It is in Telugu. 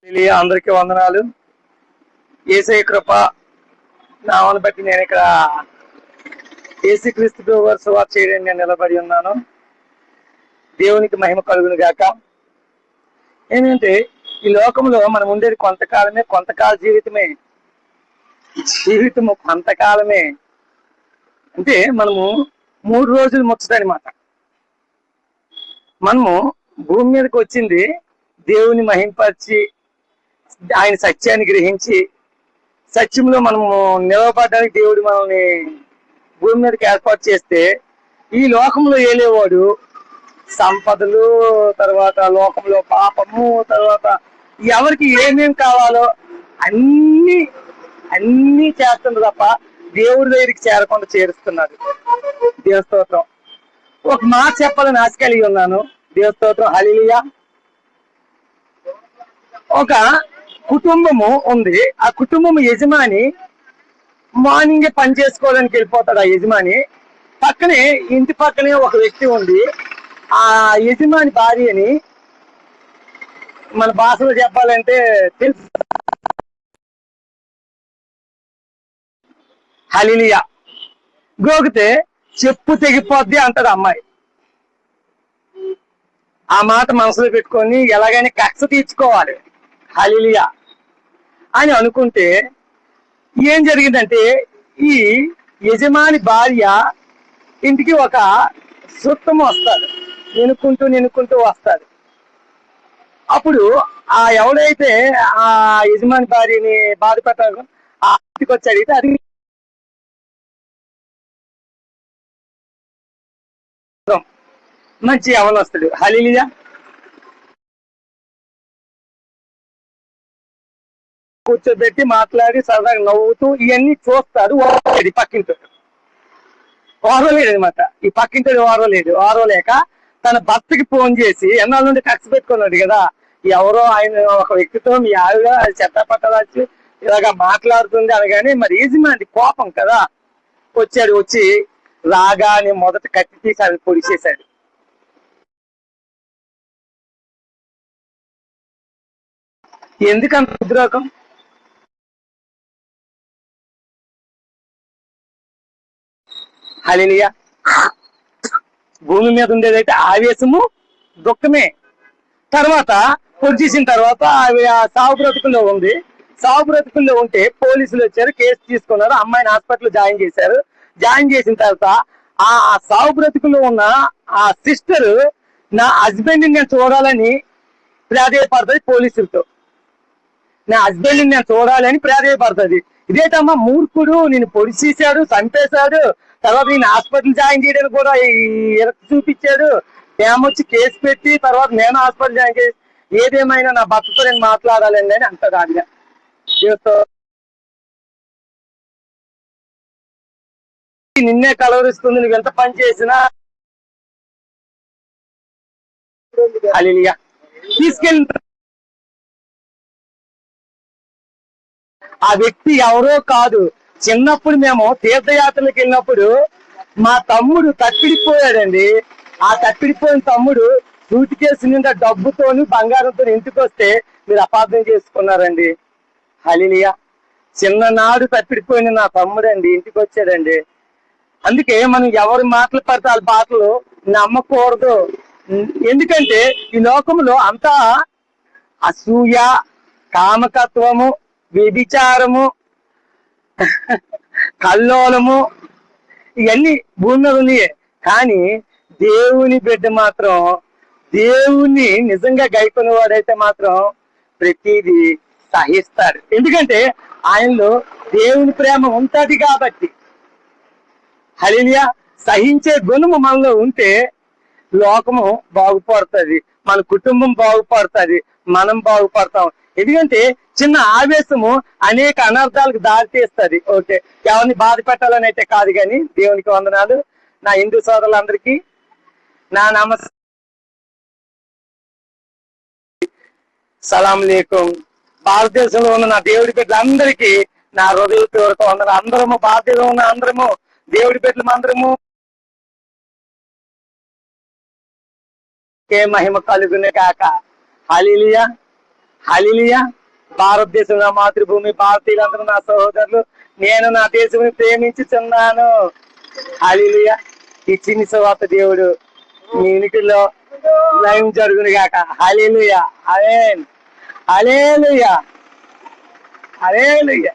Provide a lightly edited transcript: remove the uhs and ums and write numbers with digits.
అందరికీ వందనాలు. యేసయ్య కృప నామను బట్టి నేను ఇక్కడ యేసుక్రీస్తు వారి సువార్త చేయడానికి నేను నిలబడి ఉన్నాను. దేవునికి మహిమ కలుగును గాక. ఏంటంటే ఈ లోకంలో మనం ఉండేది కొంతకాలమే, కొంతకాల జీవితమే. జీవితము కొంతకాలమే అంటే మనము 3 రోజులు ముచ్చటనమాట. మనము భూమి మీదకి వచ్చింది దేవుని మహింపరిచి ఆయన సత్యాన్ని గ్రహించి సత్యంలో మనము నిలవబడడానికి దేవుడు మనల్ని భూమి మీదకి ఏర్పాటు చేస్తే ఈ లోకంలో ఏలేవాడు సంపదలు, తర్వాత లోకంలో పాపము, తర్వాత ఎవరికి ఏమేం కావాలో అన్ని అన్ని చేస్తుంది తప్ప దేవుడి దగ్గరికి చేరకుండా చేరుస్తున్నాడు. దేవస్తోత్రం. ఒక మాట చెప్పాలని ఆశ కలిగి ఉన్నాను. దేవస్తోత్రం. హల్లెలూయా. ఒక కుటుంబము ఉంది. ఆ కుటుంబం యజమాని మార్నింగ్ పని చేసుకోవడానికి వెళ్ళిపోతాడు. ఆ యజమాని పక్కనే, ఇంటి పక్కనే ఒక వ్యక్తి ఉంది. ఆ యజమాని భార్యని మన భాషలో చెప్పాలంటే తెలుసు. హల్లెలూయా. గోకితే చెప్పు తెగిపోద్ది అంటది అమ్మాయి. ఆ మాట మనసులో పెట్టుకొని ఎలాగైనా కక్ష తీర్చుకోవాలి. హల్లెలూయా అని అనుకుంటే ఏం జరిగిందంటే ఈ యజమాని భార్య ఇంటికి ఒక సుత్తము వస్తాడు. నినుకుంటూ వస్తాడు. అప్పుడు ఆ ఎవడైతే ఆ యజమాని భార్యని బాధ పెట్టాలో ఆ ఇంటికి వచ్చి అడిగితే అది మంచి యవనస్తుడు. హల్లెలూయా. కూర్చోబెట్టి మాట్లాడి సరదాగా నవ్వుతూ ఇవన్నీ చూస్తారు. పక్కింటి ఓర్వలేడు అనమాట. ఈ పక్కింటి ఓర్వలేక తన భర్తకి ఫోన్ చేసి ఎన్నాళ్ళ నుండి కక్ష పెట్టుకున్నాడు కదా, ఎవరో ఆయన ఒక వ్యక్తితో మీ ఆవిడ చెత్త పట్టదాచి ఇలాగా మాట్లాడుతుంది అనగానే మరి యజమాని కోపం కదా వచ్చి రాగానే మొదట కత్తి తీసి అది పొడిచేశాడు. ఎందుకంత ఉద్రోగం? హల్లెలూయా. భూమి మీద ఉండేదైతే ఆవేశము, దుఃఖమే. తర్వాత పొడి చేసిన తర్వాత ఆవిడ సావు బ్రతుకుల్లో ఉంది. సావు బ్రతుకుల్లో ఉంటే పోలీసులు వచ్చారు, కేసు తీసుకున్నారు, అమ్మాయిని హాస్పిటల్ జాయిన్ చేశారు. జాయిన్ చేసిన తర్వాత ఆ సావు బ్రతుకుల్లో ఉన్న ఆ సిస్టర్ నా హస్బెండ్ నేను చూడాలని ప్రాధేయపడుతుంది పోలీసులతో. నా హస్బెండ్ నేను చూడాలని ప్రాధేయపడుతుంది. ఇదేటమ్మా మూర్ఖుడు, నేను పొడి చేశాడు, చంపేశాడు, తర్వాత నేను హాస్పిటల్ జాయిన్ చేయడానికి కూడా చూపించాడు, మేమొచ్చి కేసు పెట్టి తర్వాత నేను హాస్పిటల్ జాయిన్ చేసి ఏదేమైనా నా భర్తతో నేను మాట్లాడాలండి అని అంటాడు ఆవిడ. నిన్నే కలవరిస్తుంది, నువ్వు ఎంత పని చేసినా. హల్లెలూయా. తీసుకెళ్ళి ఆ వ్యక్తి ఎవరో కాదు. చిన్నప్పుడు మేము తీర్థయాత్రలకు వెళ్ళినప్పుడు మా తమ్ముడు తప్పిడిపోయాడండి. ఆ తప్పిడిపోయిన తమ్ముడు సూట్ కేసు నిండా డబ్బుతోని బంగారంతో ఇంటికి వస్తే మీరు అపార్థం చేసుకున్నారండి. హల్లెలూయా. చిన్ననాడు తప్పిడిపోయిన నా తమ్ముడు అండి ఇంటికి వచ్చాడండి. అందుకే మనం ఎవరి మాటలు పడితే వాళ్ళ మాటలు నమ్మకూడదు. ఎందుకంటే ఈ లోకంలో అంతా అసూయ, కామకత్వము, వ్యభిచారము, కల్లోలము ఇవన్నీ భూమి మీద ఉన్నాయే. కానీ దేవుని బిడ్డ మాత్రం, దేవుణ్ణి నిజంగా గైకొన్న వాడైతే మాత్రం ప్రతిదీ సహిస్తాడు. ఎందుకంటే ఆయనలో దేవుని ప్రేమ ఉంటది కాబట్టి. హల్లెలూయా. సహించే గుణము మనలో ఉంటే లోకము బాగుపడుతుంది, మన కుటుంబం బాగుపడుతుంది, మనం బాగుపడతాం. ఎందుకంటే చిన్న ఆవేశము అనేక అనర్థాలకు దారి తీస్తుంది. ఓకే, ఎవరిని బాధ పెట్టాలని అయితే కాదు, కానీ దేవునికి వందనాలు. నా హిందూ సోదరులందరికీ నా నమస్తే, సలాం లేకుం. భారతదేశంలో ఉన్న నా దేవుడి బిడ్డలందరికీ నా హృదయపూర్వక వందనాలు. అందరము భారతదేశంలో ఉన్న అందరము దేవుడి బిడ్డలు అందరము మహిమ కలుగునే కాక. హల్లెలూయా. హల్లెలూయా. భారతదేశం నా మాతృభూమి, భారతీయులందరూ నా సహోదరులు, నేను నా దేశంని ప్రేమించుచున్నాను. హల్లెలూయా. ఈ చిన్ని సువార్త దేవుడు మీ ఇంటిలో లైవ్ జరుగును గాక. హల్లెలూయా. ఆమేన్. హల్లెలూయా. హల్లెలూయా.